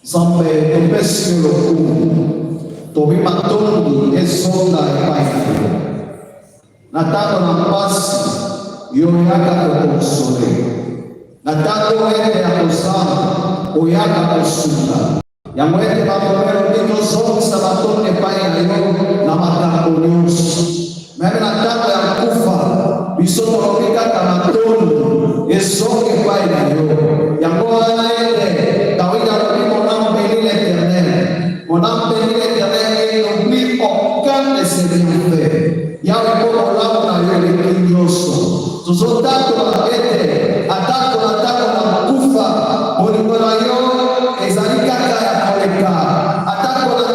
Zambe topesi lokumu tobi matondi esonda epai natako na mpasi yoyaka kokosole natako ete ya kozama oyaka kosunga yango ete bakomelo ndenge ozongisa matondi epai na yo na makambo nyonso meme na ntango ya kufa biso tolobi kaka matondi ezonga epai na yo yango wana ete David alobi mon âme bénit l'Éternel et n'oublie aucun de ses bienfaits. Yahweh pour l'âme na yo le kinyoso. Tuzotako na ete atako na kufa bolingo na yo ezali kaka ya koleka. Atako na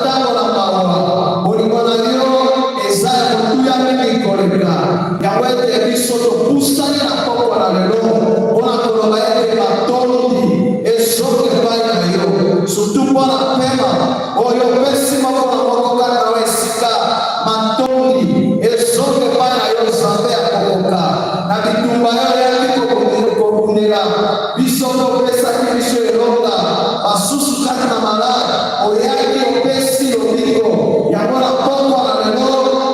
mawa bolingo na yo ezali kotuya mingi koleka. Yahweh te biso topusani na poko na lelo mpona koloba ete matondi ezoke epai na yo surtout mpona pema oyo pesi moko na moko kaka na esika matondi ezoke epai na yo Nzambe ya kokoka na bitumba yo yaki kokundela biso topesaki biso elonga basusu kati na malade oyaki opesi lobiko yango na poko na lelo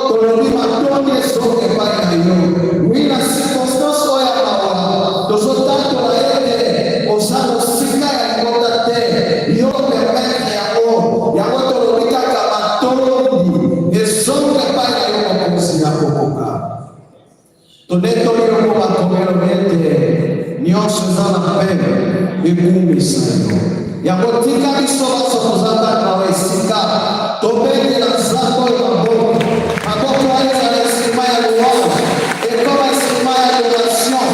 tolobi matondi ezoke epai na yo wi na circonstance oyo ya mawa tozotatola ete oza mosika ya libota te yo permettre yango tolobi kaka matondi ezonga epai na yo mokonzi ya kokoka tonde toliongo bakomelo ete nyonso eza na pene ekumisa yo yango tika biso basokozaka na esika tobengela nzambe oyo maboko ezala esima ya louange ekoma esima ya adoration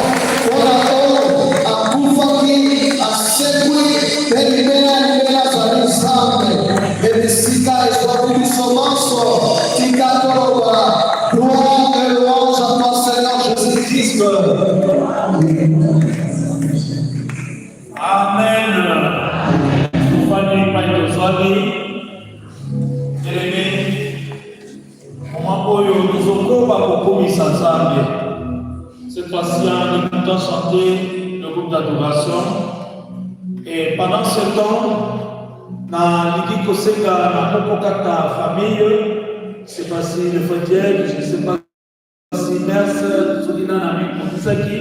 mpona oyo akufaki asekwi mpe libela azali nzambe ebisika ezwabi biso nyonso tika toloba louange et louange à ton Seigneur Jésus-Christ. Amen. Tufanye paito swali eleme moment oyo tozokoba kokomisa Nzambe. Cette fois-ci, on écoutant chanter le groupe d'adoration. Et pendant ce temps, na liki koseka na moko kaka famille, c'est passé le frontière, je ne sais pas si nurse Soudina na mikisaki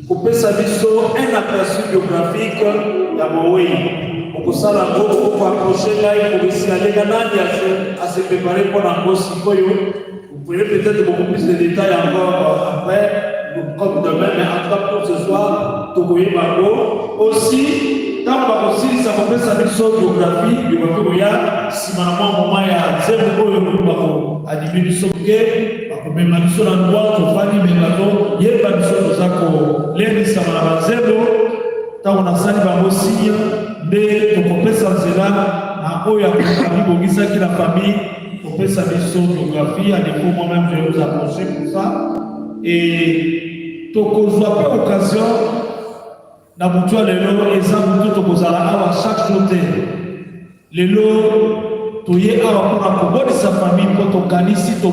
kopesa biso un aperçu biographique ya Moïse. Okosala ngoko pour approcher là pour essayer nani à se préparer pour la gosse koyo. Vous pouvez peut-être beaucoup plus de détails encore après, comme demain, mais en tout cas pour ce soir, Tokoye Bango. Aussi, tant que ça va faire sa biographie, Biboya, si maman, maman, il y a 0 euros à diminution de mais ma mission en droit, je vais dire, mais il y a pas de chose à l'aide, ça va à 0. Tant qu'on a ça, il va aussi, mais pour couper ça, c'est là, à quoi il y a la famille, pour faire sa mission biographie, à défaut, moi-même, je vais vous approcher pour ça. Et tokozwa pas occasion na mutu lelo exemple tout tokozala awa chaque jour lelo toye awa pour akoboni sa famille pour tokanisi to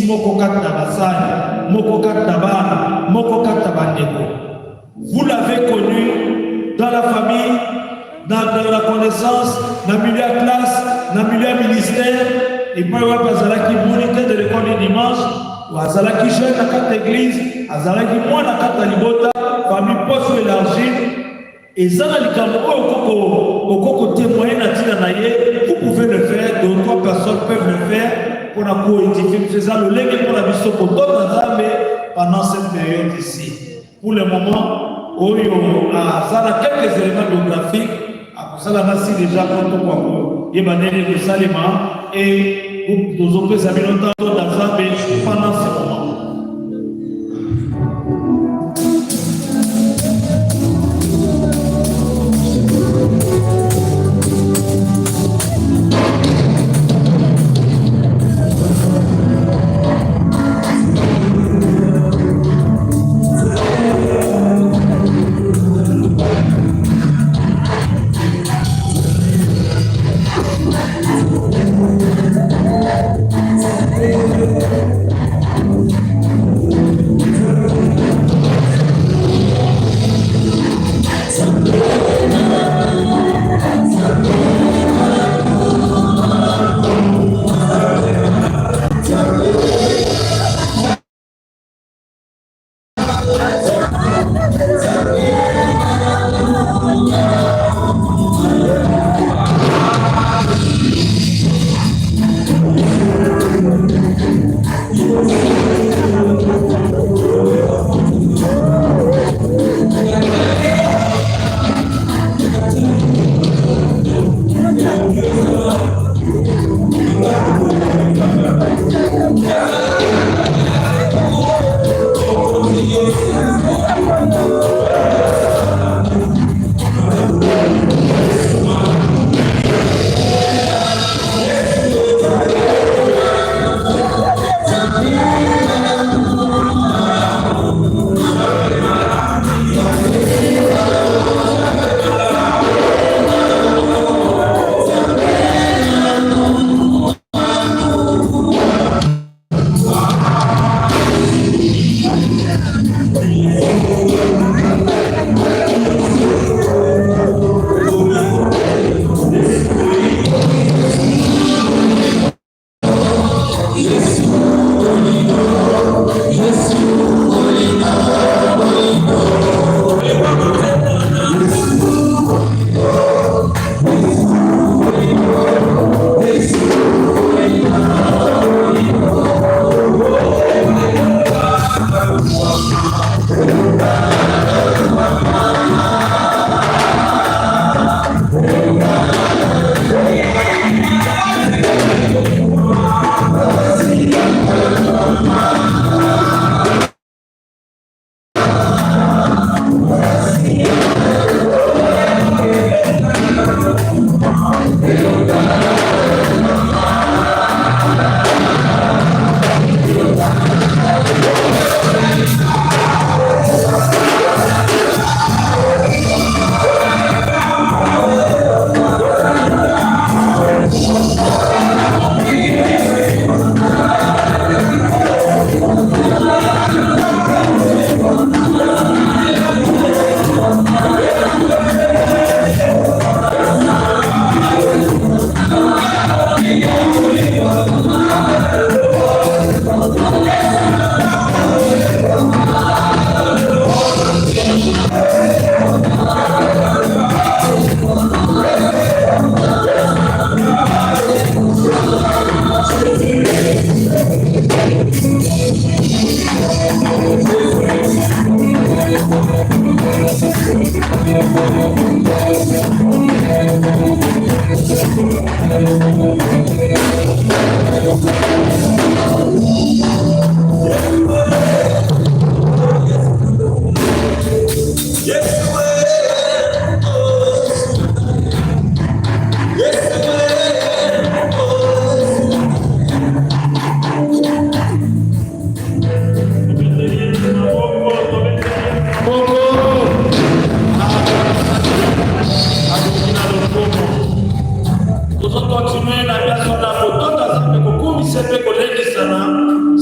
moko kata basani moko kata bana moko kata bandeko. Vous l'avez connu dans la famille, dans la connaissance, dans le milieu de classe, dans le milieu ministère, et puis on va passer à la moniteur de l'école du dimanche. Azalaki jeune à quatre églises, Azalaki moins à quatre libota, famille poste élargie, et Zalika au coco témoin à Tinanaye, vous pouvez le faire, d'autres personnes peuvent le faire pour la coédifier. C'est ça le lien pour la mission pour d'autres pendant cette période ici. Pour le moment, Oyo a quelques éléments biographiques, à ça là déjà quand on yebaneli kosalema et tozopesa bino ntango na Nzambe pendant ce moment.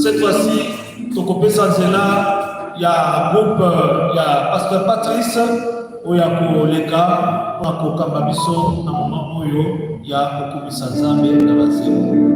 Cette fois-ci, tokopesa nzela ya groupe ya Pasteur Patrice oya koleka akokamba biso na moment oyo ya kokumisa Nzambe na bazemu.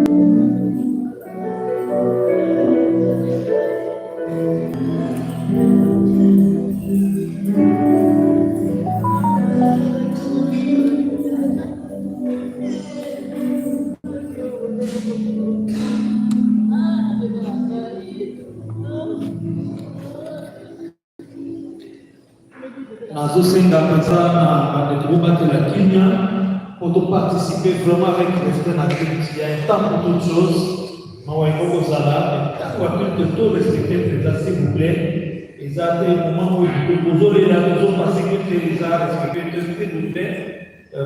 Nazosenga penza na bandeko batela kimia po pour participer vraiment avec respect dans culte. Il y a un temps pour toutes choses. Je vais vous dire, de tout respecter le président, s'il vous plaît. Et ça, c'est le moment où vous aurez la maison parce que les arts respectés, s'il vous plaît.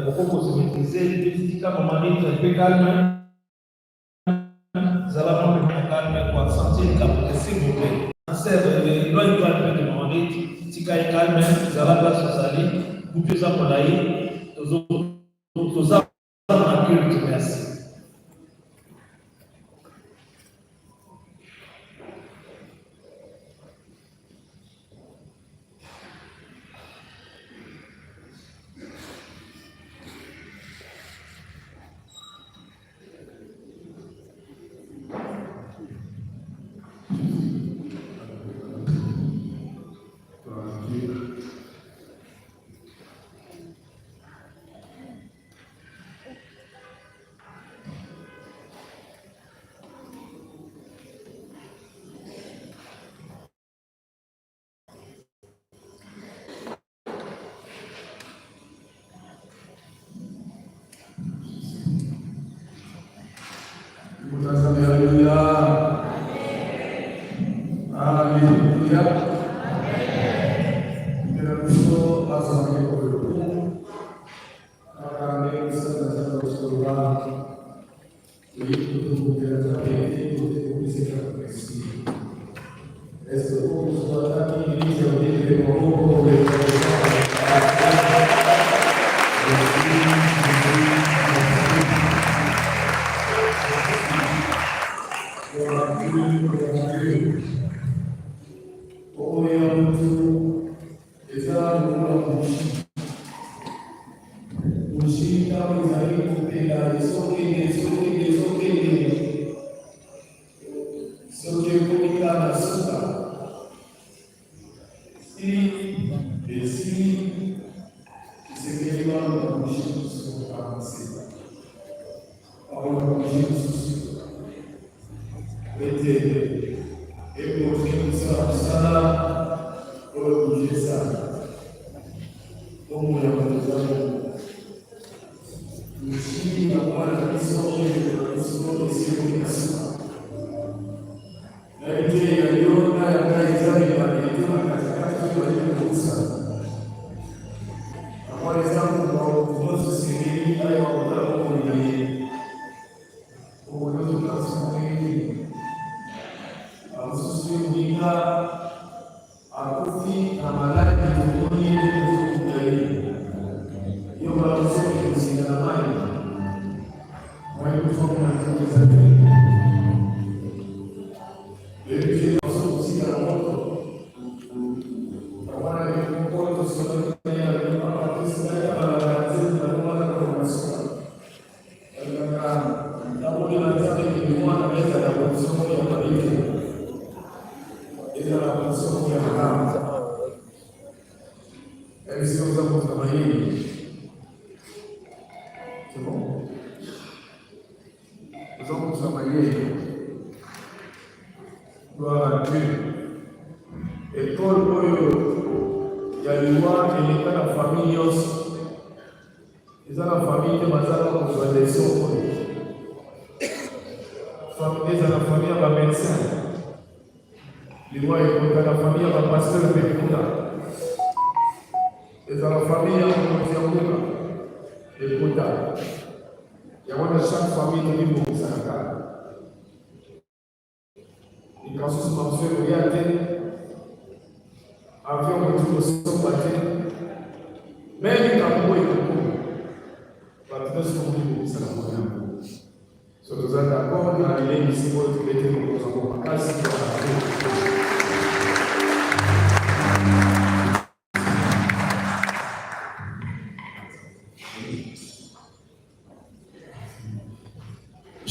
Pourquoi vous se maîtrisez, les petits cas, moment donné, un peu calme. Vous allez avoir un peu calme pour sentir le cap, s'il vous plaît. Il doit être calme de demander, si vous êtes calme, vous allez avoir ce salut, vous pouvez appeler, vous avez un culte, merci. Alléluia. Alléluia.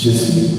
Je suis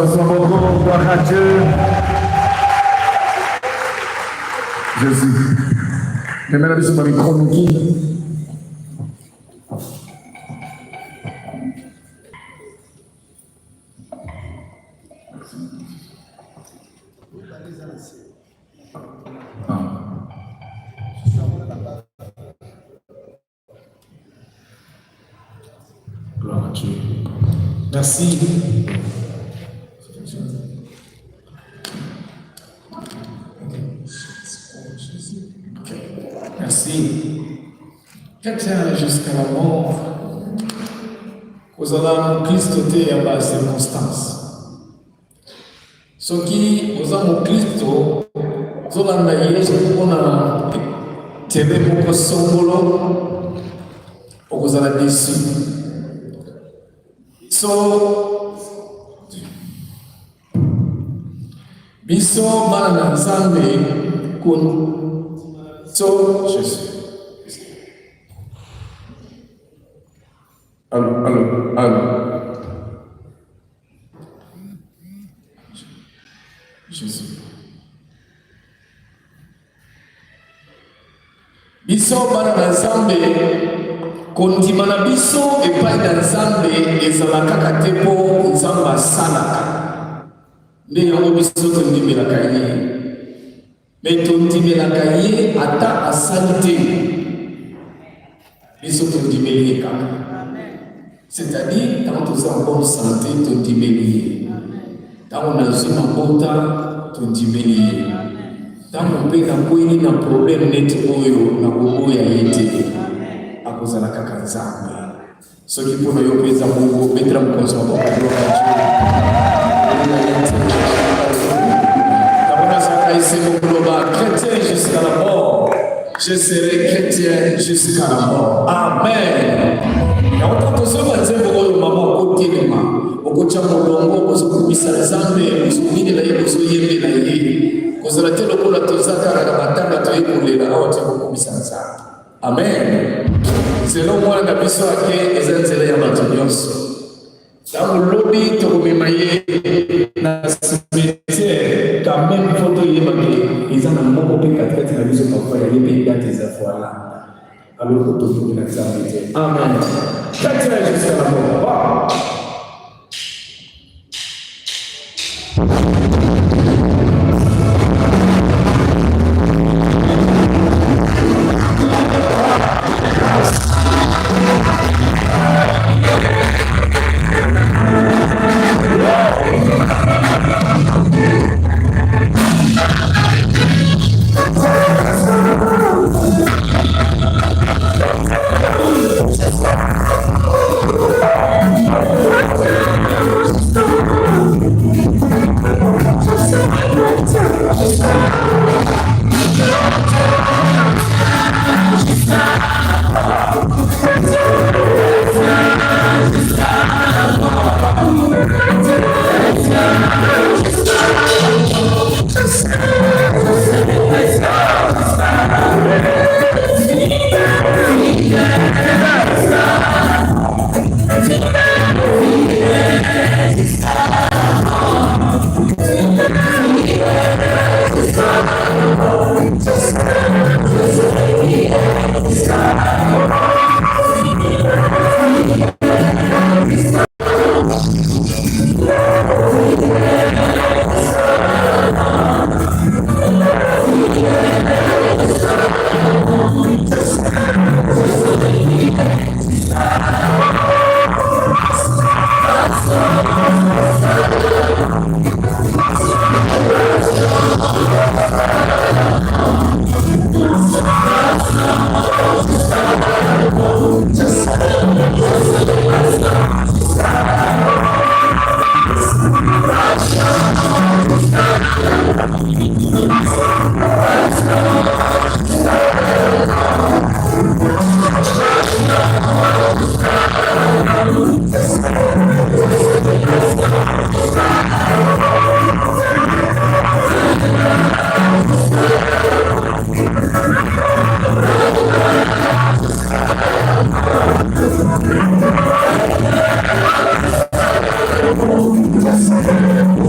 soit beaucoup, gloire à Dieu. Jésus. Mais maintenant, je suis dans les chroniques. Gloire à Dieu. Merci. Merci. Chrétien jusqu'à la mort, vous allez Christ à bas circonstances. Ce qui vous a mon Christ, vous allez on a télé pour songolo, vous allez déçu. So, biso mana nzambe kun so Jésus. Allô. Jésus. Biso mana nzambe kondima na biso epai na nzambe ezalaka kaka te mpo nzambe asalaka nde yango biso tondimelaka ye me tondimelaka ye ata asali te biso tondimeli ye kaka c'est-à-dire ntango toza en bonne santé tondimeli ye ntango nazwi mabota tondimeli ye ntango mpe nakweli na problème neti oyo nakoboya ye te akozala kaka nzambe soki mpona yo mpe eza bongo betela mokonzi wa gloire à Dieu kabona zaka esengo koloba chrétien jusqu'à la mort je serai chrétien jusqu'à la mort amen yango tozoba nzembo oyo mama okotelema okotya molongo ozokumisa nzambe ozominela ye ozoyembela ye kozala te lokola toza kaka na matanga toyekolela awa tokokumisa nzambe amen. Selon moi, la biso ake eza nzela ya bato nyonso. Ntango lobi tokomema ye na cimetière quand même fo toyebake eza na moko mpe katikati na biso parfois ya ye mpe date eza foalanda alors que tofuki na nzambe te amen. Chrétien jusqu'à la mort. Yes.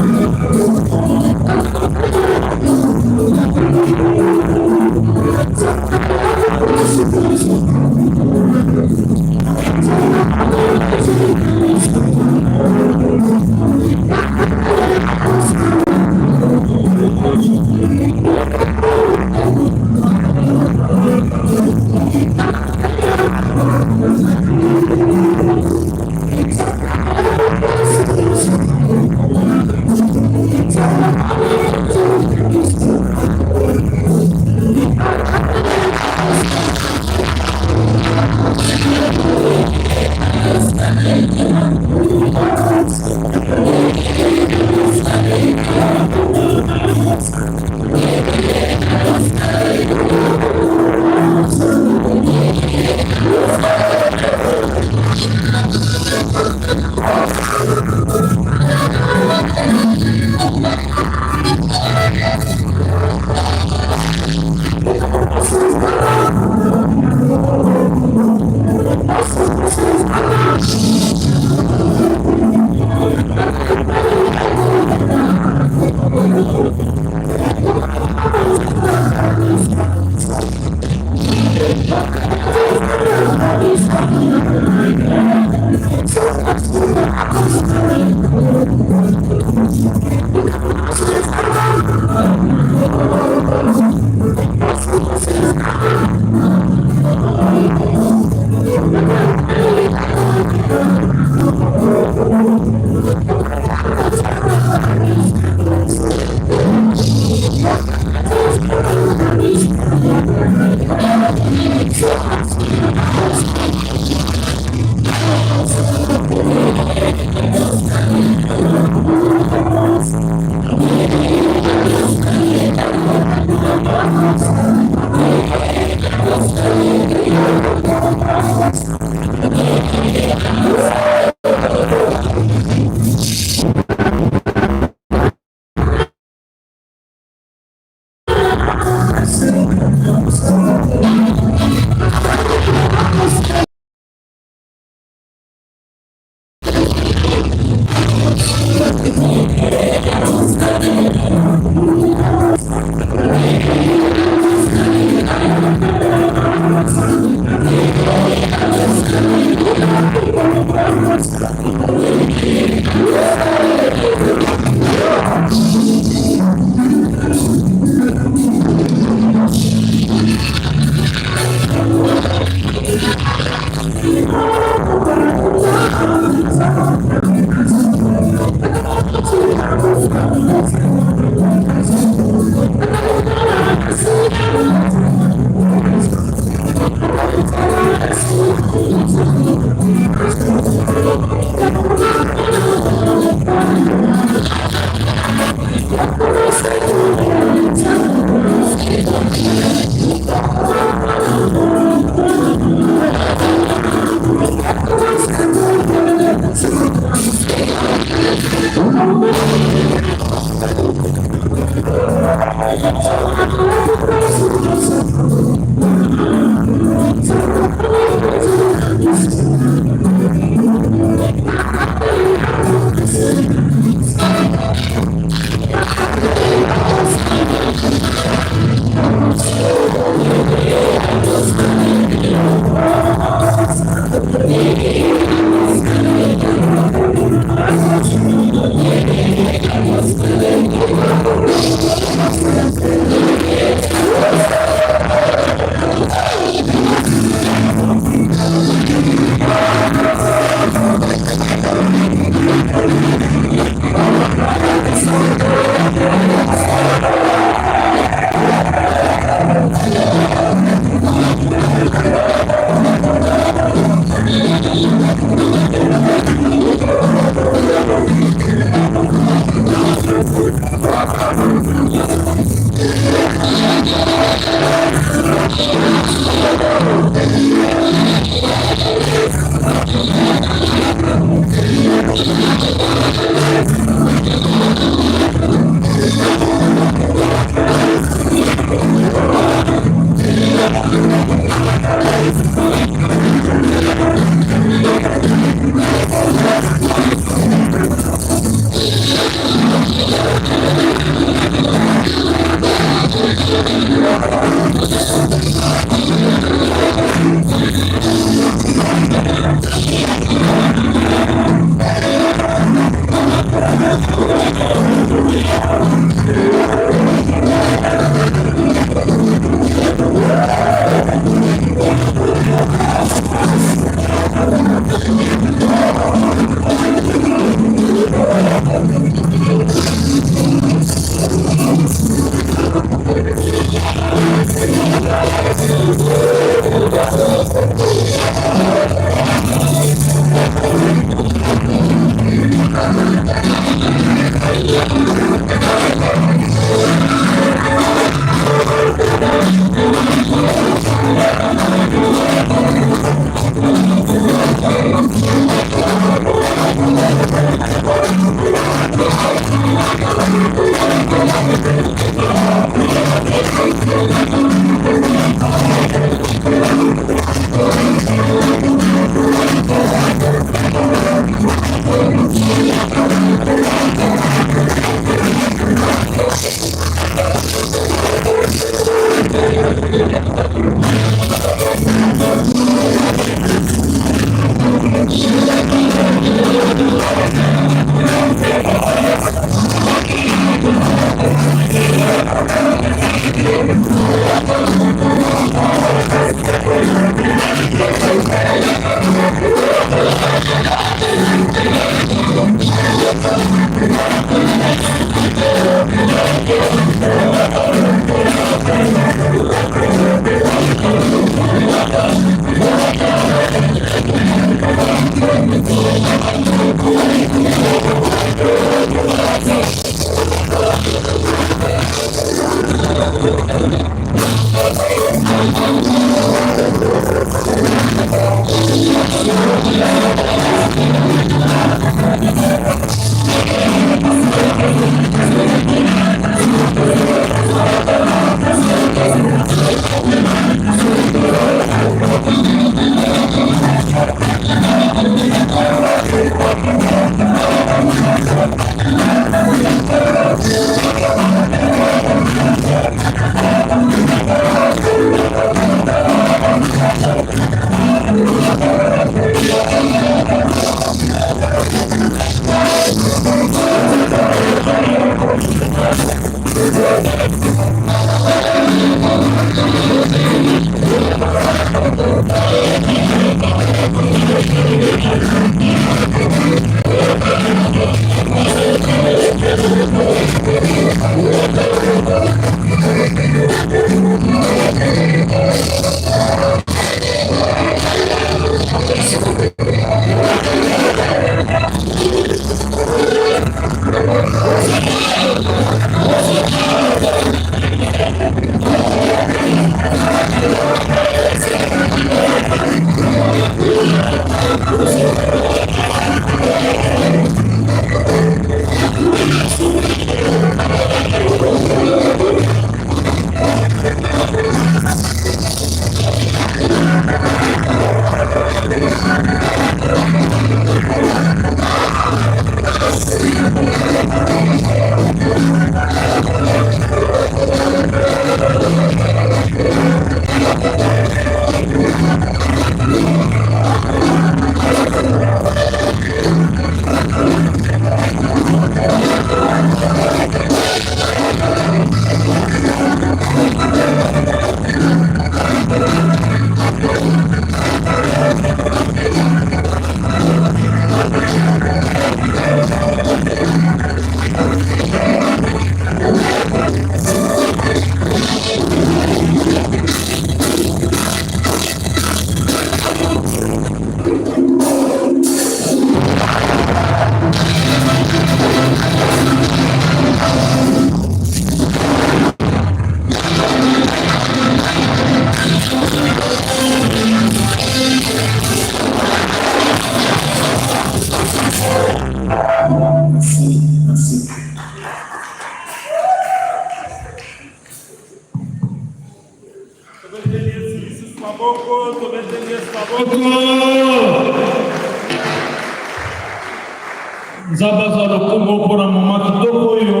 Nzaba za lokumu mpona moma kitoko oyo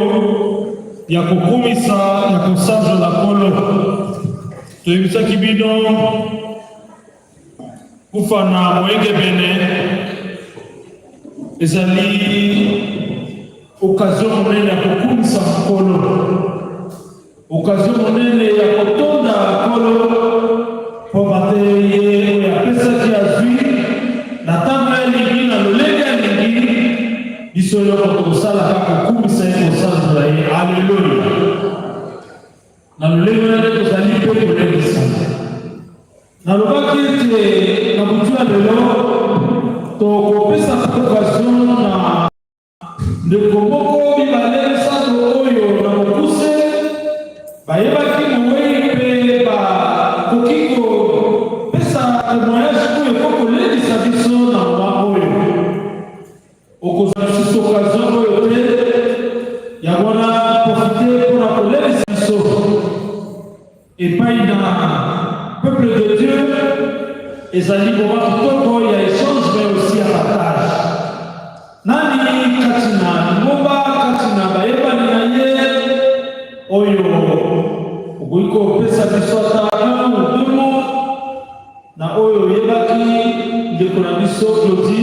ya kokumisa ya kosanzola kolo toyebisaki bino kufa na moyengebene ezali okazio monene ya kokumisa kolo, okazio monene ya kotonda kolo mpo bate ye oyo apesaki azwi na ntango elingi na lolenge elingi biso yoko tokosala kaka kokumisa ye kosanzola ye. Alleluya. Na lolenge nane tozali mpe kolekisa nalobaki ete na butu ya lelo tokopesa occasion na ndeko moko mibale misato oyo na mokuse bayebaki mowei mpe bakoki kopesa témoignage oyo ekokolelisa biso na moma oyo okozwa lisusu occasion oyo te yango wana profite mpona kolelisa biso epai na peuple de Dieu ezali moma kitoko ya échange mais aussi ya partage. Nani kati na ngomba kati na bayebani na ye oyo okoki kopesa biso ata motomo na oyo oyebaki ndeko na biso Claudi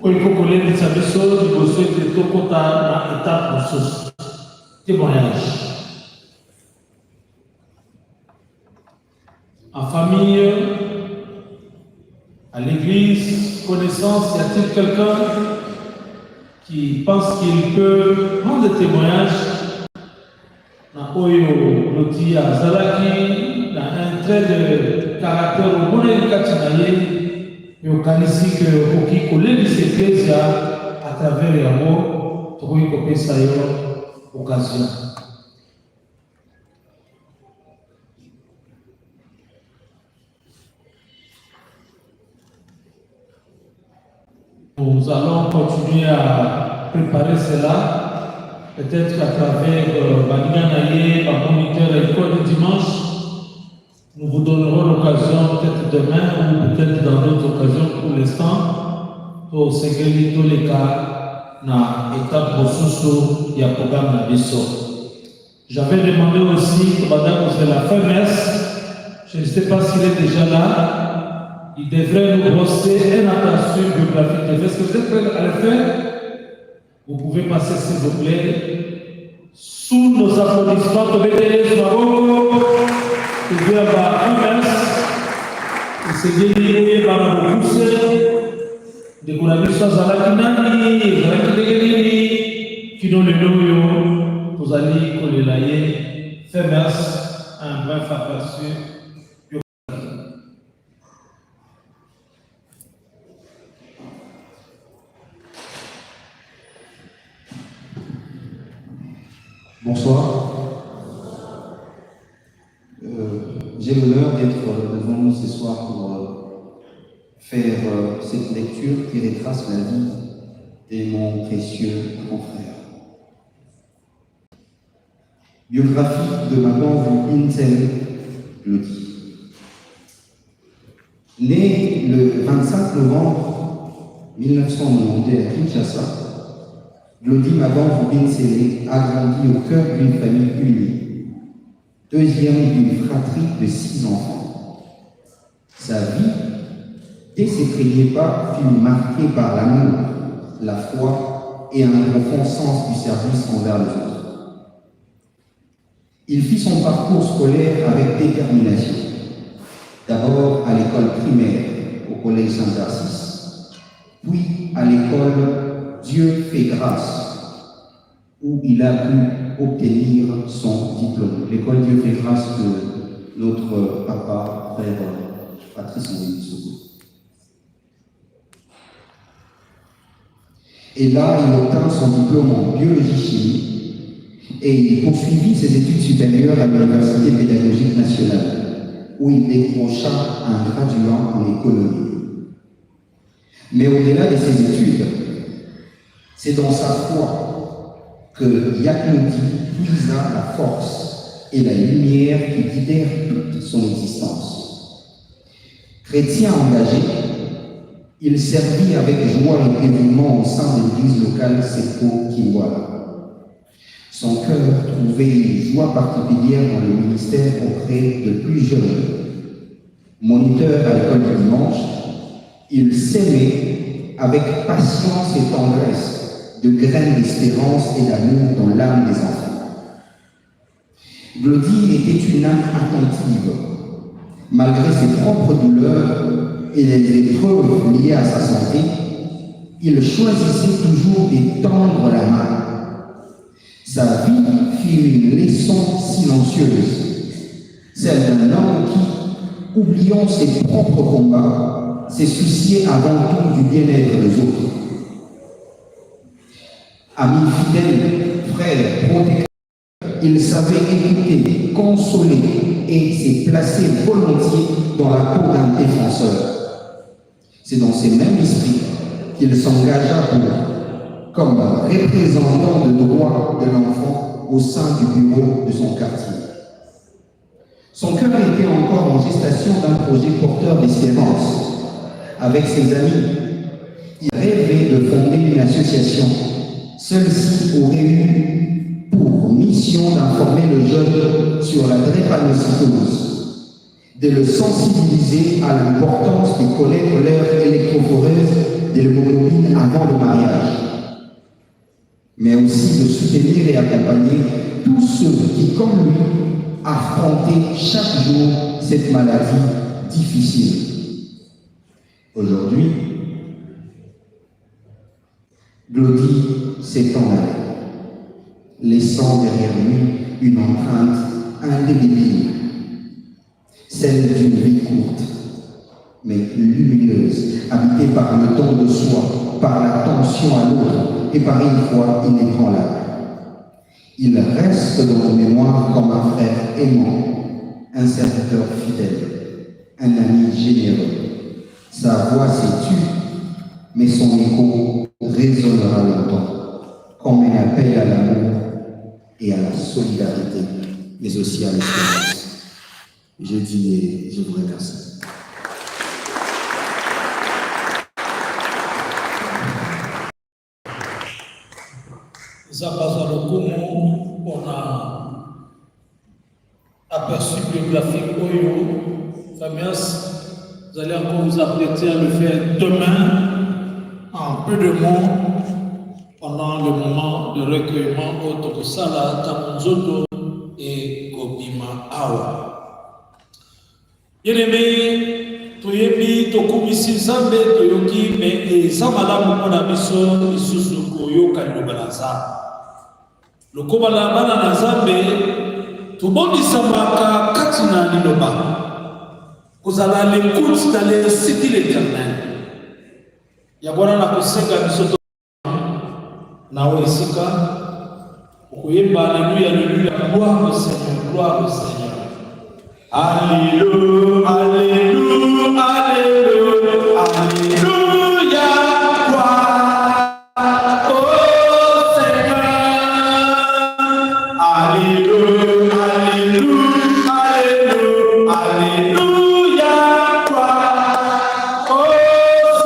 oyo ekokolendisa biso liboso ete tokota na étape mosusu témoignage. En famille, à l'église, connaissance, y a-t-il quelqu'un qui pense qu'il peut rendre témoignage na oyo Claudi azalaki na un trait de caractère omoneli kati na ye yokanisi ke okoki kolelisa eklezia à travers yango tokoki kopesa yo occasion. Nous allons continuer à préparer cela, peut-être à travers Baniganaye, par moniteur et l'école du dimanche. Nous vous donnerons l'occasion, peut-être demain ou peut-être dans d'autres occasions pour l'instant, pour sécuriser tous les cas, na étape ressources et programme na biso. J'avais demandé aussi que madame faisait la fin messe. Je ne sais pas s'il est déjà là. Il devrait nous brosser un aperçu biographique. Est-ce que vous êtes prêts à le faire? Vous pouvez passer s'il vous plaît. Sous nos applaudissements, que Dieu va remercier. Et c'est Dieu qui va nous pousser. De Goulabi Sazalakinani, qui nous le nomme, vous allez coller l'aïe, faire merci, un bref aperçu. Bonsoir. J'ai l'honneur d'être devant nous ce soir pour faire cette lecture qui retrace la vie de mon précieux grand frère. Biographie de Maman Intel Claudi. Né le 25 novembre 1992 à Kinshasa, Claudi Maban Rubin-Sélé a grandi au cœur d'une famille unie, deuxième d'une fratrie de 6 enfants. Sa vie, dès ses premiers pas, fut marquée par l'amour, la foi et un profond sens du service envers les autres. Il fit son parcours scolaire avec détermination. D'abord à l'école primaire, au collège Saint-Narcisse, puis à l'école Dieu fait grâce, où il a pu obtenir son diplôme. L'école Dieu fait grâce de notre papa, frère Patrice Moïse. Et là, il obtint son diplôme en biologie-chimie et il poursuivit ses études supérieures à l'Université pédagogique nationale, où il décrocha un graduat en économie. Mais au-delà de ses études, c'est dans sa foi que Claudi puisa la force et la lumière qui guidèrent toute son existence. Chrétien engagé, il servit avec joie et dévouement au sein de l'église locale Seco Kiwala. Son cœur trouvait une joie particulière dans le ministère auprès de plus jeunes. Moniteur à l'école du dimanche, il s'aimait avec patience et tendresse de graines d'espérance et d'amour dans l'âme des enfants. Claudi était une âme attentive. Malgré ses propres douleurs et les épreuves liées à sa santé, il choisissait toujours d'étendre la main. Sa vie fut une leçon silencieuse, celle d'un homme qui, oublions ses propres combats, se soucier avant tout du bien-être des autres. Amis fidèles, frères, protecteurs, il savait écouter, consoler et se placer volontiers dans la peau d'un défenseur. C'est dans ces mêmes esprits qu'il s'engagea comme représentant de droit de l'enfant au sein du bureau de son quartier. Son cœur était encore en gestation d'un projet porteur d'espérance. Avec ses amis, il rêvait de fonder une association. Celle-ci aurait eu pour mission d'informer le jeune sur la drépanocytose, de le sensibiliser à l'importance de connaître l'heure électrophoreuse de l'hémoglobine avant le mariage, mais aussi de soutenir et accompagner tous ceux qui, comme lui, affrontaient chaque jour cette maladie difficile. Aujourd'hui, Glody s'est en allé, laissant derrière lui une empreinte indélébile, celle d'une vie courte, mais lumineuse, habitée par le don de soi, par l'attention à l'autre et par une foi inébranlable. Il reste dans nos mémoires comme un frère aimant, un serviteur fidèle, un ami généreux. Sa voix s'est tue, mais son écho résonnera longtemps, comme un appel à l'amour et à la solidarité, mais aussi à l'espérance. Je dis et je vous remercie. Zapaza Lokumu, on a aperçu biographique Oyo, Famias, vous allez encore vous apprêter à le faire demain, en peu de mots, pendant le moment de recueillement au Tokosala, Tamunzoto et Gobima Awa. Bien-aimé, toyebi tokumisi Zambe toyoki me ezamala mona biso isusu koyoka liloba na Nzambe. Lokoba la bana na Nzambe tobondisamaka kati na liloba. Kozala l'écoute dans les cités l'éternel. Ya Bwana na kosenga biso nawe esika okoyemba alléluia, alléluia, gloire au Seigneur, gloire au Seigneur. Alléluia, alléluia, alléluia, alléluia, gloire au Seigneur. Alléluia, alléluia, alléluia, alléluia, gloire au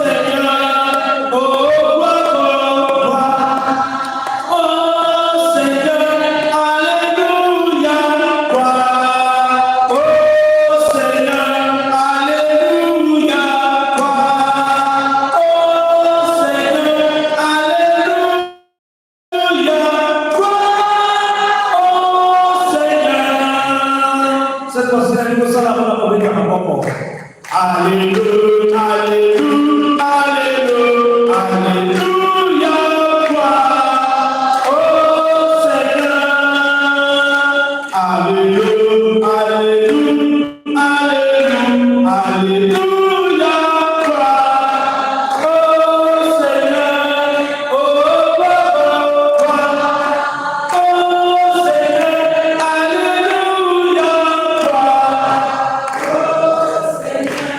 Seigneur. Oh, gloire, oh Seigneur, alléluia, gloire au Seigneur, alléluia, gloire au Seigneur, alléluia, gloire au Seigneur. Cette fois-ci, nous allons la parole avec un bon. Alléluia, alléluia, alléluia, alléluia, gloire au Seigneur. Alléluia, alléluia, alléluia, alléluia, gloire au Seigneur. Oh, gloire, gloire au Seigneur. Alléluia, gloire au Seigneur.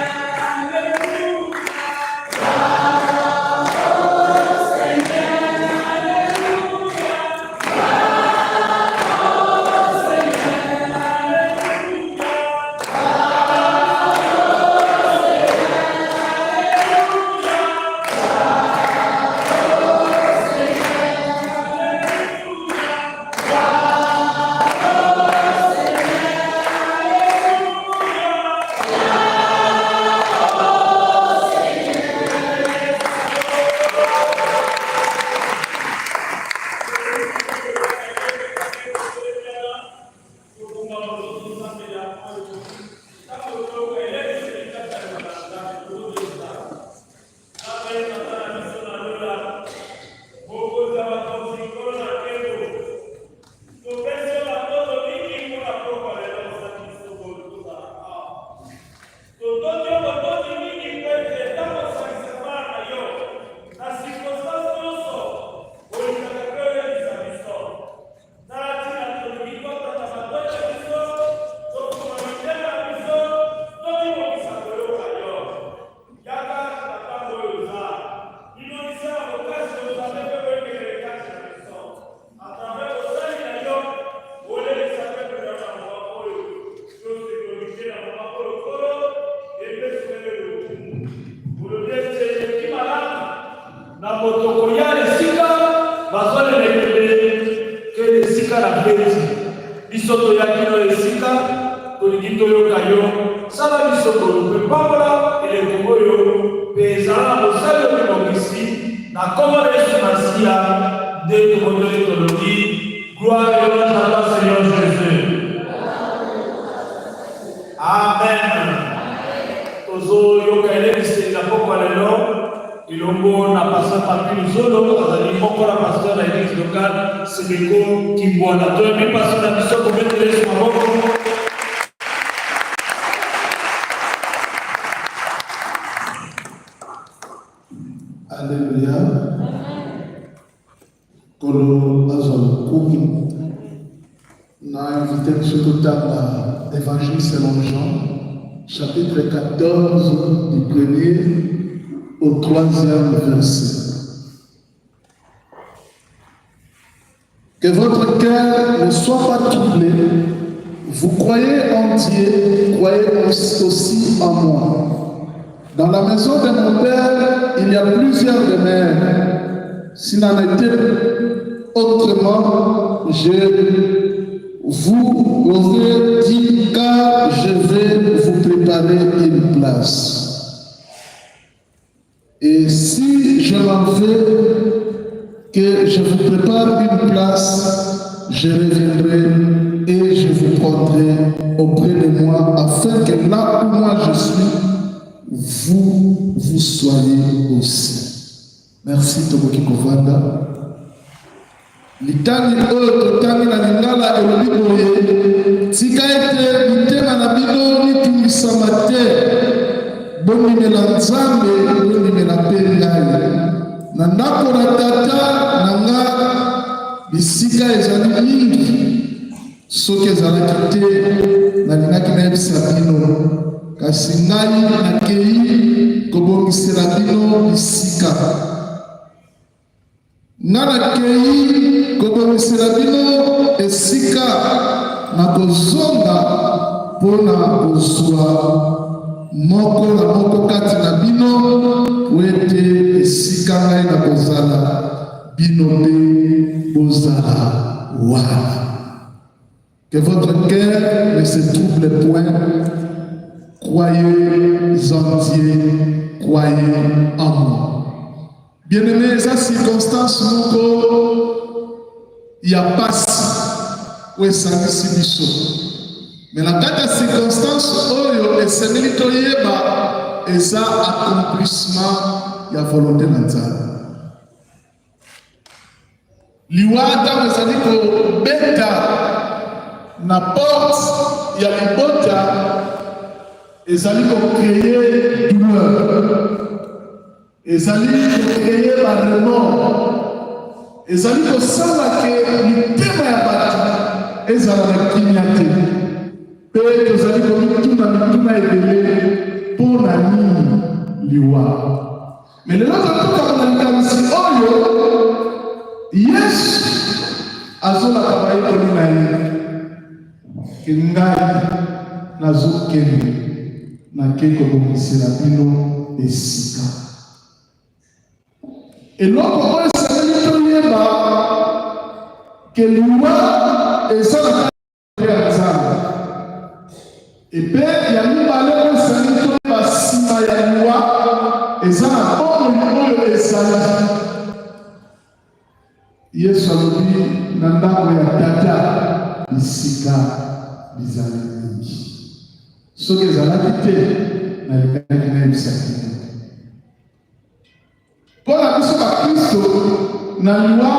beti biso toyaki no esika tolingi toyoka yo sala biso kolupe pambola eleko oyo mpe ezala na mosali oyo ebongisi na kombo na Yesu Masiya nde tomondoli tolobi gloire et honneur à toi Seigneur Jésus. Amen. Tozoyoka elebisi na pokwa lelo ilongo na pasteur Papi Luzolo azali moko na pasteur na église locale Sebeko Kimbwana. Toyebi pasteur na biso kometela Yesu maboko. Alléluia. Kolo azol kumi na invité M. Totala, Évangile selon Jean, chapitre 14, du 1er au 3e verset. Que votre cœur ne soit pas troublé. Vous croyez en Dieu, croyez aussi en moi. Dans la maison de mon Père, il y a plusieurs demeures. S'il en était autrement, je vous aurais dit, car je vais vous préparer une place. Et si je m'en vais, que je vous prépare une place, je reviendrai et je vous prendrai auprès de moi, afin que là où moi je suis, vous soyez aussi. Merci Tomoki Kovanda. Litani oyo totani na lingala elobi boye tika ete mitema na bino mitumisama te bomimela Nzambe bomimela mpe ngai na ndako na tata na nga bisika ezali mingi soki ezalaki te nalingaki nayebisa bino kasi ngai nakei kobongisela bino bisika nga nakei kobongisela bino esika na kozonga mpona kozwa moko na moko kati na bino po ete esika ngai na kozala bino mpe bozala wana. Que votre cœur ne se trouble point. Croyez en Dieu, croyez en moi. Bien-aimés, sa circonstance il y a pas où est sangi biso. Mais la date de circonstance oyo esengeli toyeba eza accomplissement ya volonté na Nzambe. Liwa ata ezali kobeta na porte ya libota ezali kocréer douleur, ezali kocréer baremort, ezali kosala ke mitema ya bato ezala na kimia te mpe tozali komituna mituna ebele mpo na nini liwa. Me lelo totoka na likamisi oyo Yesu azolaka bayekoli na ye ke ngai nazokende nake kobongisela bino esika. Eloko oyo esengeli toyeba ke liwa ezalaka ya Nzambe epe ya mibale oyo esengeli toyeba nsima ya liwa eza na bomoi oyo ezali. Yesu alobi na ndako ya tata bisika bizali mingi. Soki ezalaki te nalingaki nayebisaki mpona biso bakristo na liwa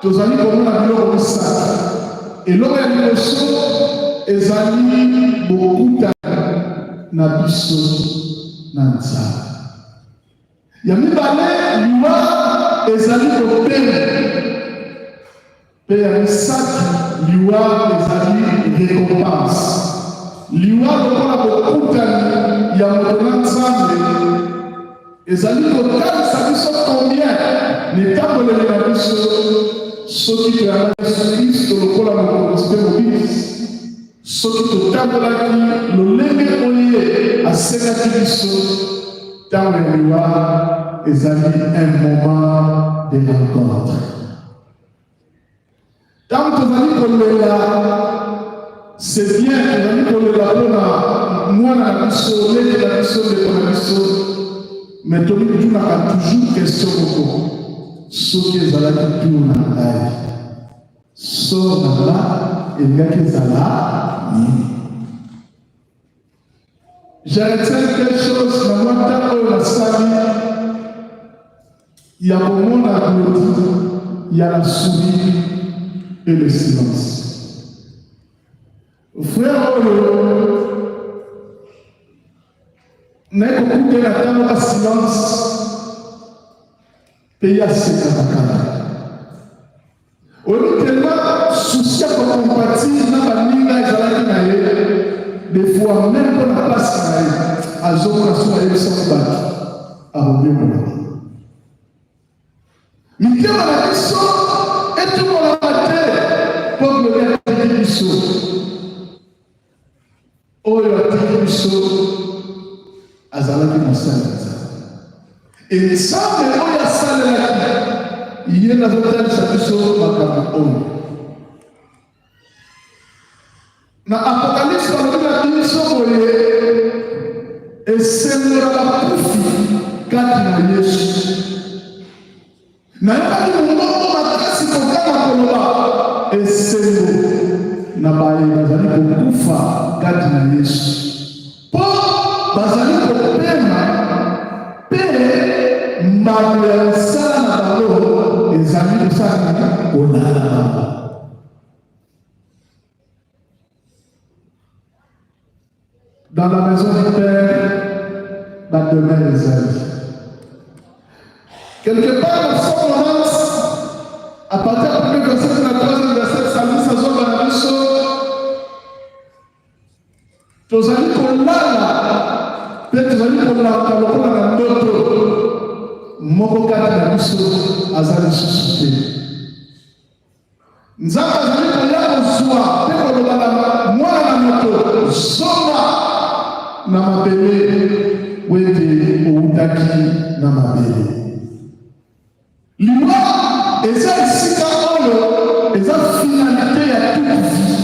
tozali komona biloko misato. Eloko ya liboso ezali bokutani na biso na Nzambe. Ya mibale liwa ezali kopema mpe ya misaki liwa ezali récompense. Liwa lokola bokutani ya moto na Nzambe ezali kotalisa biso combien netamboleli na biso soki toyala Yesu Kristo lokola mokonzi mpe mobikisi, soki totambolaki lolenge oyo ye asengaki biso ntango ya liwa ezali un moment de rencontre. Tant que vous allez c'est bien, vous allez pour le moi, la mission, la mission de la mission, mais tout le monde a toujours question pour ce qui est là qui tourne en taille. Sort là, et bien que ça là, j'ai retenu quelque chose, mais moi, tant que la salle, il y a au monde à l'autre, il y a la souris et le silence. Frère, n'est qu'au la table à silence, pays à ses camarades. On est tellement soucié pour compatir dans la ligne des fois, même pour la place, à Zoma, sur la sans battre, à Robé Moulin. Mais qui a la question, et tout le monde a la terre, pour le faire des missions. Oyo atiki biso azalaki mosala et nzambe oyo asalelaki ye nazotalisa biso makambo oyo na apokalipse balobelaki biso boye esengolaka bakufi kati na yesu nayokaki mongongo makasi kokama koloba esengo na baye bazali kokufa kati na Yesu po bazali kopema pe mbambo ya mosala na bango ezali kosala kolala bango. Dans la maison du Père, la demeure des ailes. Quelque part dans son romance, à partir du premier verset de la troisième verset, Salut Sazon dans la mission, tozali kolala pe tozali kolala lokola na ndoto moko kati na biso azali lisusu te. Nzambe azali koya kozwa pe koloba na mwana na moto zonga na mabele wete outaki na mabele. Liwa eza esika oyo eza finalité ya toute vie.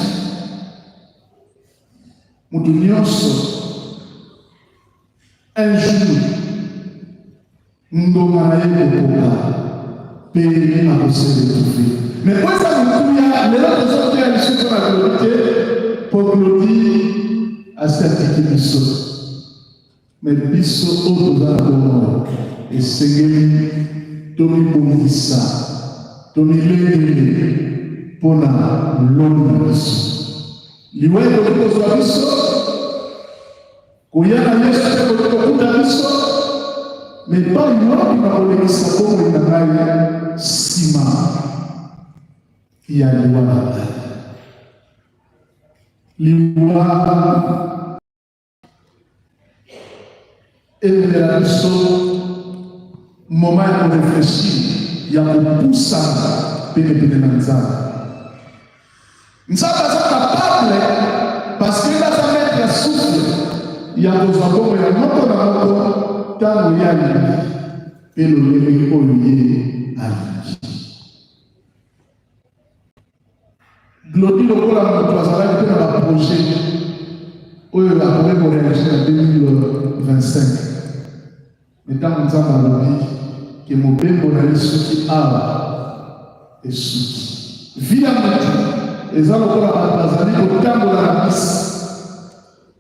Mutu nyonso un jour ndonga na ye kokoka mpe akoseretrouve. Mais po eza motuya lelo tozoteya biso mpo na glorité mpo glori asertiki biso. Mais biso oyo toza na bongo esengeli tomibongisa tomilengele mpo na lolo na biso. Liwendo likozwa biso koya na Yesu mpe kokuta biso me pai wapi bakolekisa bongo na ngai nsima ya liwa na ngai. Liwa elemela biso moma ya korefleshir ya kopusana penepene na Nzambe. Nzambe aza capable parce que aza maître ya souffle ya kozwa bongo ya moko na moko ntango ye alingi mpe lolenge oyo ye alingi. Glodi lokola moto azalaki mpe na baprojet oyo akoki korealize na 2025 me ntango Nzambe alobi ke mobembo na ye soki awa esuki vi ya motu eza lokola bato bazali kotambola na misi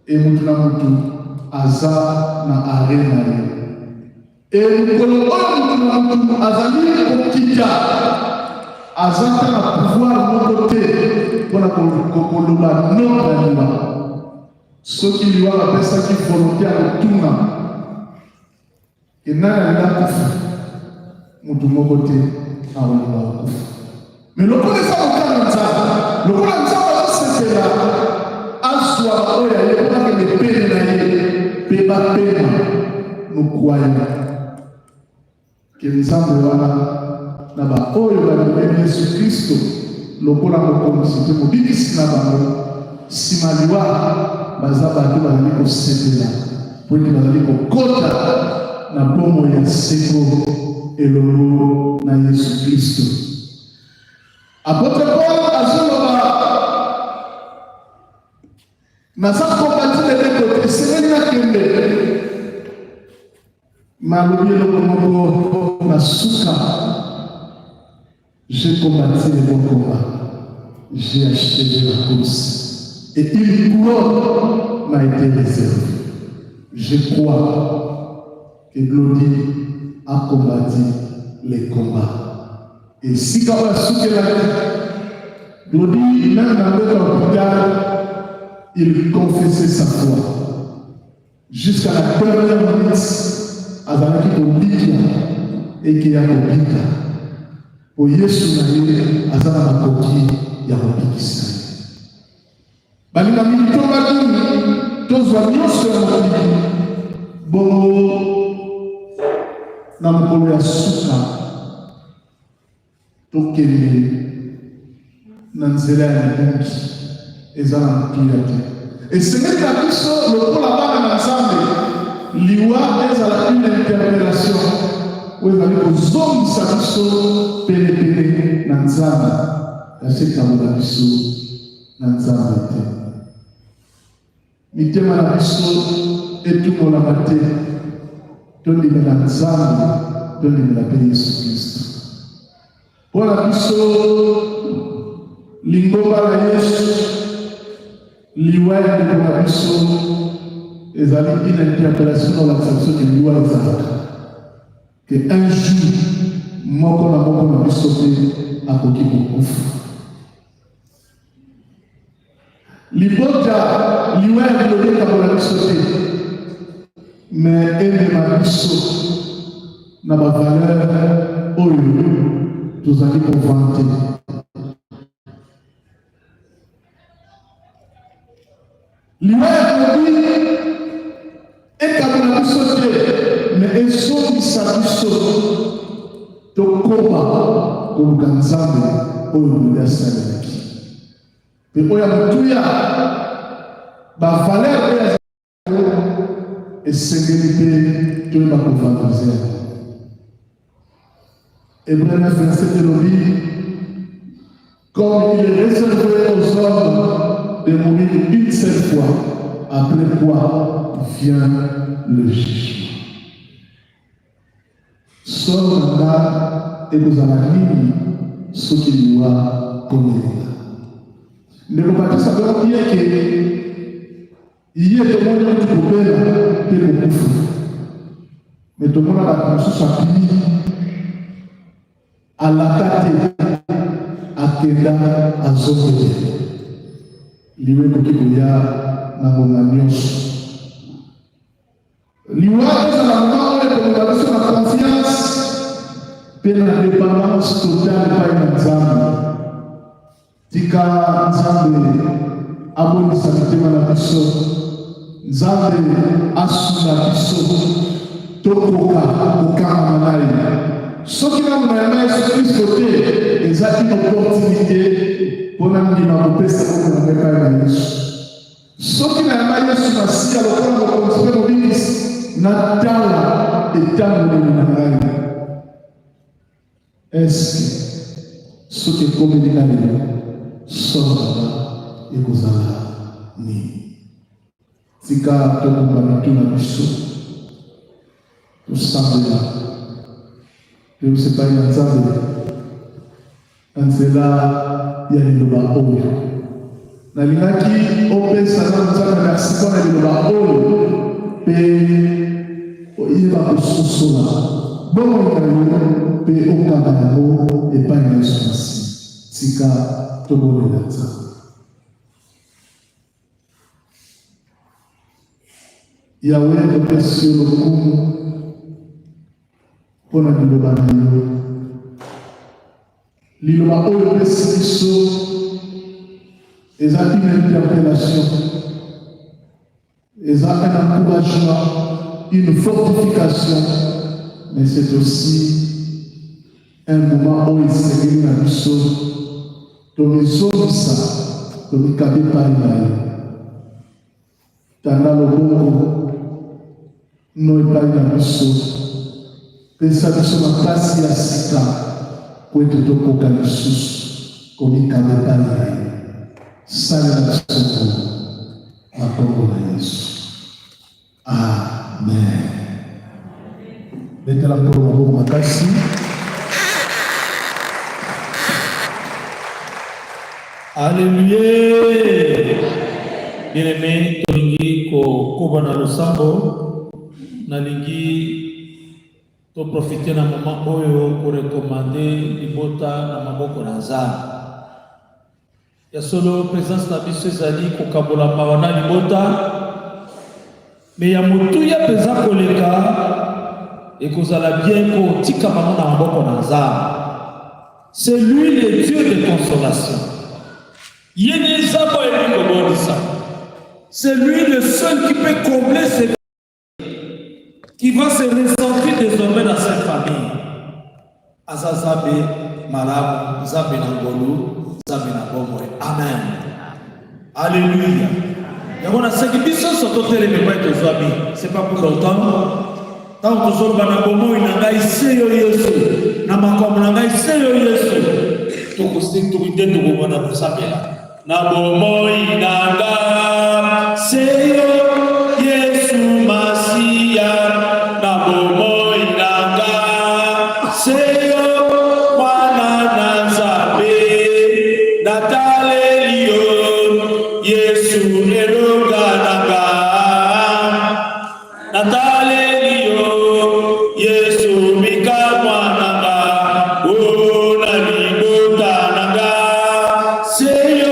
e motu na motu aza na are na ye e mokolo oyo motu na motu azali kokita aza ta na pouvoir moko te mpona koloba no na liwa. Soki liwa bapesaki volonté ya kotuna enani alinga kufa motu moko te akolinga kokufa. Mais lokola eza lokala Nzambe lokola Nzambe azosepela azwa oyo ayebakende pene na ye mpe bapema nokwaya ke Nzambe wana na baoyo balobeli Yesu Kristo lokola mokomisi mpe mobikisi na bango nsima liwa baza bato bazali kosepela po ete bazali kokota na bomoi ya seko elongo na Yesu Kristo. Apôtre Paul azoloba naza combattre les deux côtés semaine nakende malobi eloko moko na suka j'ai combattu le bon combat, j'ai achevé la course et une couronne m'a été réservée. Je crois que Glody a combattu les combats. Et si quand on a souqué la vie, Glody, même dans l'hôpital, il confessait sa foi. Jusqu'à la dernière minute, avec qui et qui a obligé. Pour Yesu na ye azana makoki ya kobikisa. Balinga mingi tobaki tozwa nyonso ya mokili bongo na mokolo ya suka tokende na nzela ya mokonzi eza na mokili te. Esengeli na biso lokola bana na Nzambe liwa ezala une interpellation oyo ezali kozongisa biso penepene na Nzambe yasekambola biso na Nzambe te. Mitema na biso etumolama te, tondimela Nzambe, tondimela mpe Yesu Kristo. Mpona biso lingomba na Yesu liwa ndeko na biso ezali une interpellation dans la fonction de liwa ezalaka que un jour moko na biso mpe akoki kokufa. Libota liwa elobeka na biso te mais emema biso na bavaleur oyo tozali kovante. Liwa elobi ekabona biso te mais ezongisa biso tokoba koluka Nzambe oyo Glody asalelaki. Mpe oyo motuya bavaler oyo esengeli mpe toyeba kovandalize yango. Hébreux 9 verset elobi comme il est réservé aux hommes de mourir une seule fois, après quoi vient le jugement. Songa ekozala nini soki liwa komelela. Ndeko Batisa akoki yeke iye tomoni mutu kobela mpe kokufa, me tomona bato mosusu apimi alaka te akenda azongele. Liwa ekoki koya na ngonga nyonso. Liwa ezala moma oyo ekomeka biso na confiance mpe na dépendance totale epai na Nzambe. Tika Nzambe abonisa mitema na biso, Nzambe asunga biso tokoka kokangama na ye. Soki na mona ya Yesu Kristo te eza une opportunité mpona ndima kopesa kokona epai na Yesu. Soki na yamba Yesu masiya lokola mokonzi mpe mobikisi natala etango monene na ngai. Eske soki ekomeli na lelo solola ekozala nini? Tika tokomba mitu na biso tosambela toyebisa epai na Nzambe na nzela ya liloba oyo. Nalingaki opesa na Nzambe merci mpona liloba oyo mpe oyeba kososola bongo na yo mpe okanga yango epai na Yesu Masiya. Tika tobolela Nzambe. Yawe opesi yo lokumu mpona liloba na yo. Liloba oyo opesi biso eza une interpellation, eza un encouragement, une fortification, mais c'est aussi un moment où il s'est mis à biso tomizongisa tomikabe epai na ye. Tanda loboko no epai na biso, pesa biso makasi ya sika po ete tokoka lisusu komikabetana salela soko na kombo na Yesu. Amen. Betela mpona maboko makasi. Alléluia. Bien-aimé, tolingi ko na losambo nalingi to profiter na moment oyo pour recommander libota na maboko na Nzambe. Ya solo présence na biso ezali kokabola mawa na libota, me ya motuya peza koleka ekozala bien kotika bango na maboko na Nzambe. C'est lui le Dieu de consolation. C'est lui le seul qui peut combler ses vies, qui va se ressentir désormais dans cette famille. Azazabe, Malabu, Zabe Nangolu, Zabe Nabomoe. Amen. Alléluia. On a ce qui dit ça, c'est pas pour longtemps. Tant que nous sommes dans le il n'a ici, Yesu. N'a pas comme n'a ici, Yesu. Tout ce que tu dis, tu vas dans le sabela. Na bomo inanga seyo Yesu Masia. Na bomo inanga seyo Mwana Nazabe. Natalelio Yesu eloga naga. Natalelio Yesu mika mwana naga. Oh na libota naga seyo.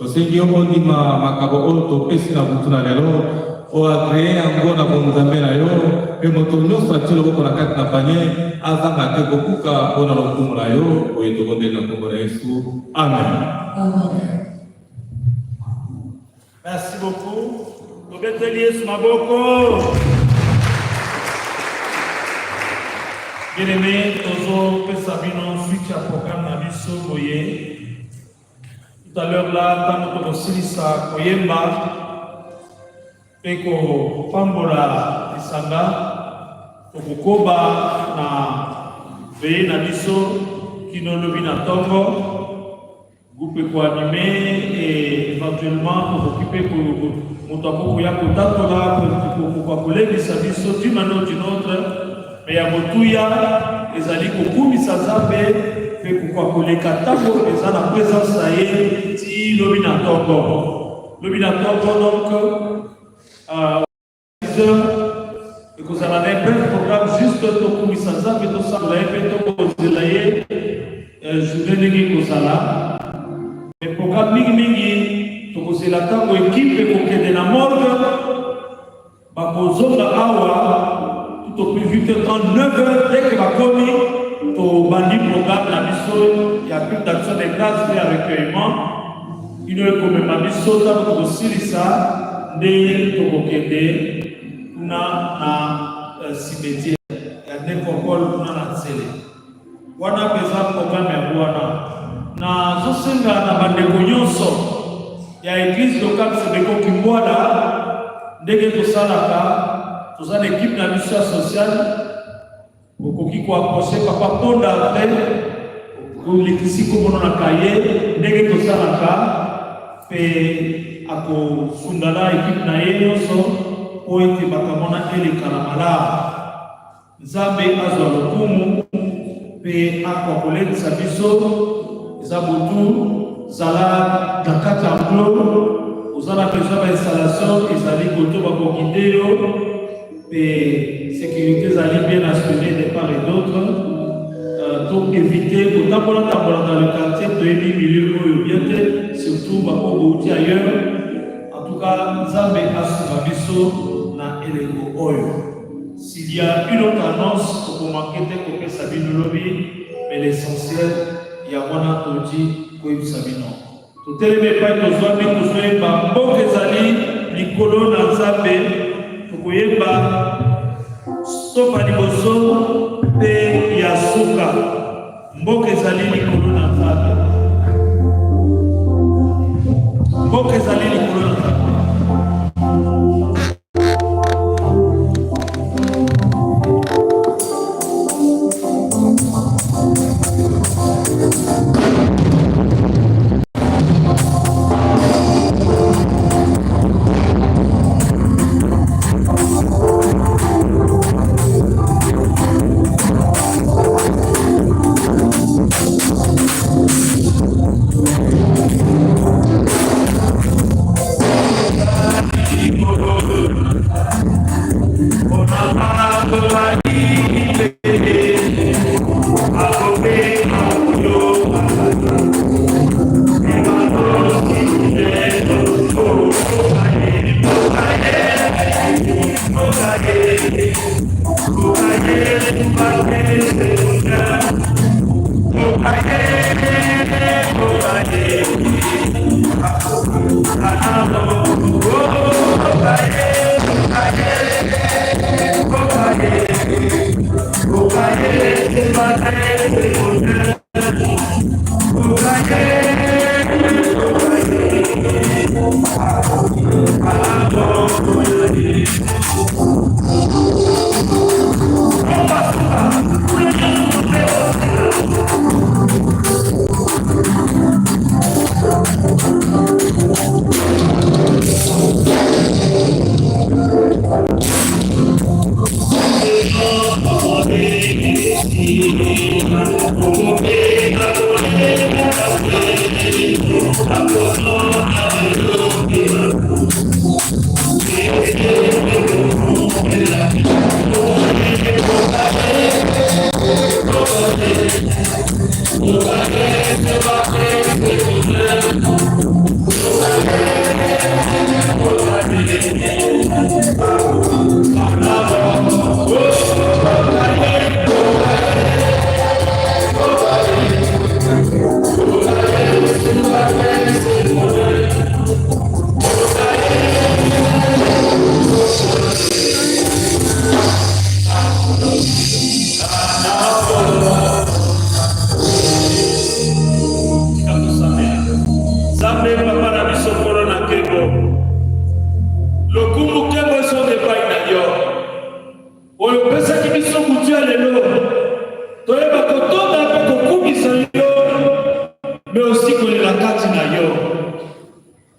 tosengi ondima makabo oyo topesi na butu na lelo oagree yango na bonzambe na yo mpe moto nyonso atie loboko na kati na panie azanga te kokuka mpo na lokumu na yo oyo tobondeli na kombo na Yesu, amen. Merci beaucoup. Tobeteli Yesu maboko. Bien-aimé, tozo pesa bino suite ya programme na biso boye. Tout à l'heure là, tango tokosilisa koyemba mpe kopambola lisanga tokokoba na veye na biso kino lobi na ntongo groupe koanime et éventuellement tokokipe moto akokoya kotatola kokolebisa biso d'une manière ou d'une autre. Mais ya motuya ezali kokumisa Nzambe mpe kokoleka ntango eza na présence na ye ti lobi na ntongo. Lobi na ntongo donc ekozala na bref programme juste tokumisa Nzambe tosakola ye mpe tokozela ye journée ndenge ekozala. Mais programme mingimingi tokozela ntango ekipe ekokende na morgue bakozonga awa au plus vite 39h dès que la commis au bandit programme la mission il y a plus d'action de grâce et recueillement il est comme ma mission ça pour ça de tokokende na cimetière ya ne kokol na tsele wana pesa programme ya bwana na zosenga na bandeko nyonso ya église locale Sebeko Kimbwada ndenge tosalaka tous en équipe de la mission sociale, beaucoup qui approché papa Ponda pour l'église comme on a caillé, dès que ça la cas, fait à ko sundala équipe na yeyoso pour être bakamona ele kalamala. Nzambe azolokumu pe akokole sabiso zabutu zala dakata nglo uzala pesa ba installation ezali koto ba kokideo et sécurité allait bien assurée de part et d'autre pour éviter autant pour dans le quartier de 8 milieux bien surtout pour ailleurs en tout cas Nzambe asura biso na eleko oyo. S'il y a une autre annonce pour manquer de que Sabino lobby mais l'essentiel il y a wana toji ko Sabino tout est pas que ba mboke zali likolo na Nzambe Kuyemba sopa liboso pe ya suka mboke zali likolo na Nzambe mboke zali likolo na Nzambe.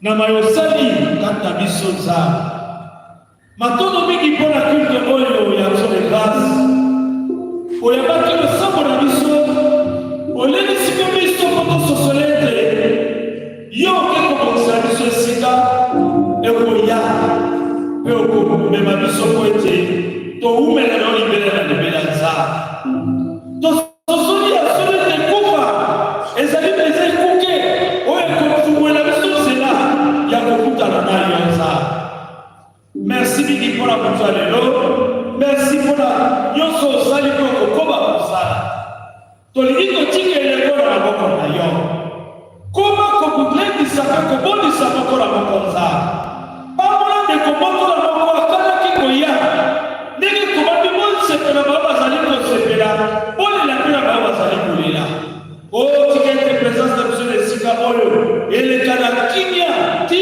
na mayosali kata biso nzambe matondo mingi mpona culte oyo ya action de grâce oyabaki losambo na biso olelisika biso mpo tososole ete yo oke kobongisa biso esika ekoya mpe okomema biso mpo ete toumela na olibela na libela nzambe tososoli ya solo ete kufa ezali mpenza ekuke oyo ekofungwela biso nzela ya kokutana na yo nzambe. Merci mingi mpona moto ya lelo, merci mpona nyonso osali mpo kokoba kosala tolingi totika eleko na maboko na yo koma kokulendisa mpe kobondisa moko na moko nzambe pamona ndeko moko na moko akanaki koya ndenge komami bosepela bao bazali kosepela bolela mpe na bao bazali kolela tika ete présence na biso na esika oyo eleka na kimia ti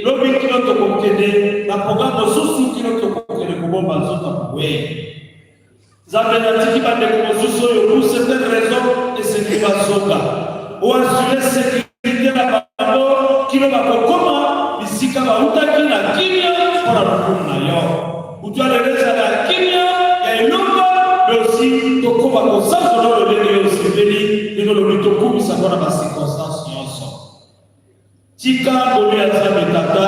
lobi kino tokokende na programme mosusu kino tokokende kobomba nzoto kowe nzambe natiki bandeko mosusu oyo pour certaines raisons esengeli bazoka oasure sécurité na bango kino bakokoma bisika bautaki na kimia mpona lokumu na yo utu aleleza na kimia ya elonga mais aussi tokoma kosanzola lolenge yo osepeli lelo lobi tokumisa mpona bacirconstance nyonso tika ngolu ya nzambe tata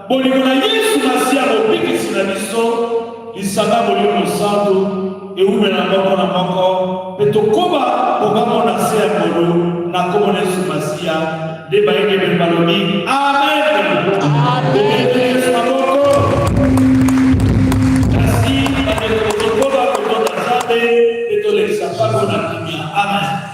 bolingo na yesu masiya bopikisi na biso lisanga molimo santu eumela moko na moko mpe tokoba kokamona se ya ngolu na kombo na yesu masiya nde bayengebeli balobi amen yesu maboko kasi bandeko tokoba kotonda nzambe mpe tolekisa mpango na kimia amen.